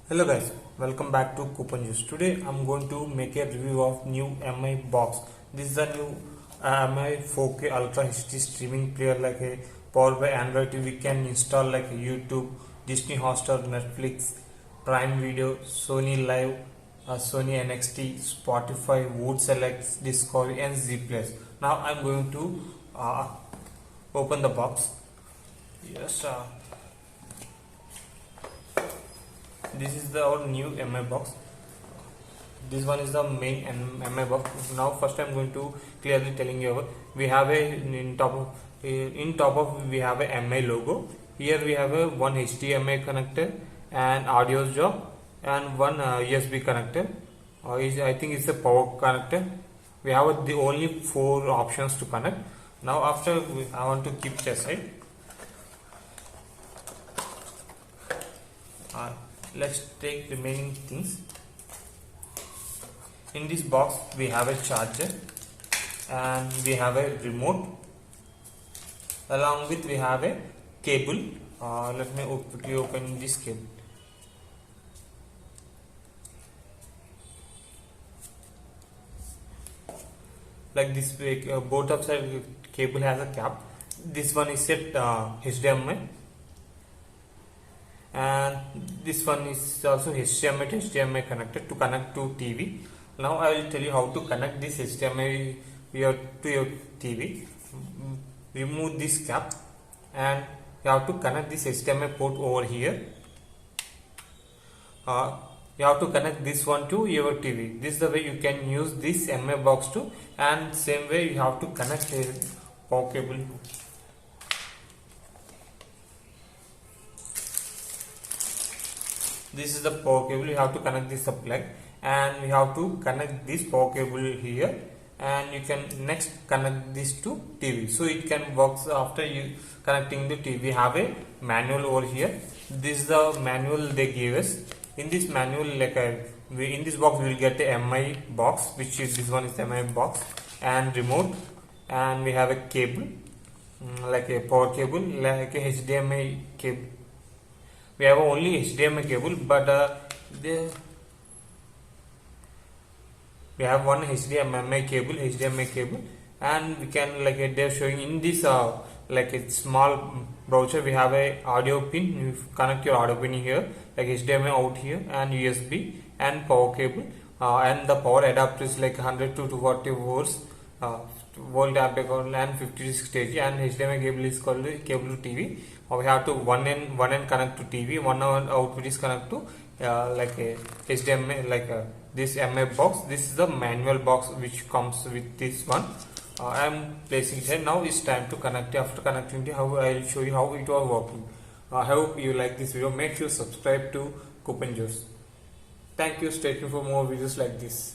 Hello guys, welcome back to Coupon Juice. Today I'm going to make a review of new MI box. This is the new MI 4K Ultra HD streaming player, like a powered by Android TV. We can install like YouTube, Disney Hotstar, Netflix, Prime Video, Sony Live, Sony NXT, Spotify, Wood Select, Discovery and Z Plus. Now I'm going to open the box. Yes. This is our new MI box. This one is the main MI box. Now first I'm going to clearly telling you about, we have a in top of we have a MI logo. Here we have a one HDMI connector and audio jack and one USB connector. I think it's a power connector. We have the only 4 options to connect. Now after I want to keep it aside. Let's take remaining things. In this box we have a charger and we have a remote, along with we have a cable. Let me quickly open this cable. Like this, both of side cable has a cap. This one is set HDMI, and this one is also HDMI to HDMI connected to connect to TV. Now I will tell you how to connect this HDMI to your TV. Remove this cap and you have to connect this HDMI port over here. You have to connect this one to your TV. This is the way you can use this MI box too, and same way you have to connect a power cable. This is the power cable. You have to connect this plug and you have to connect this power cable here, and you can next connect this to TV, so it can work. After you connecting the TV, have a manual over here. This is the manual they gave us. In this manual, in this box we will get a MI box, which is this one is MI box, and remote, and we have a cable, like a power cable, like a HDMI cable. We have only HDMI cable, but we have one HDMI cable, and we can, like they're showing in this like a small browser, we have a audio pin. You connect your audio pin here, like HDMI out here, and USB and power cable, and the power adapter is like 100 to 240 volts, volt ampere and 56 kg, and HDMI cable is called cable to TV. We have to one end connect to TV, one output is connect to like a HDMI, like this MI box. This is the manual box which comes with this one. I am placing it here. Now it's time to connect it. After connecting it, I will show you how it was working. I hope you like this video. Make sure subscribe to Coupon Juice. Thank you. Stay tuned for more videos like this.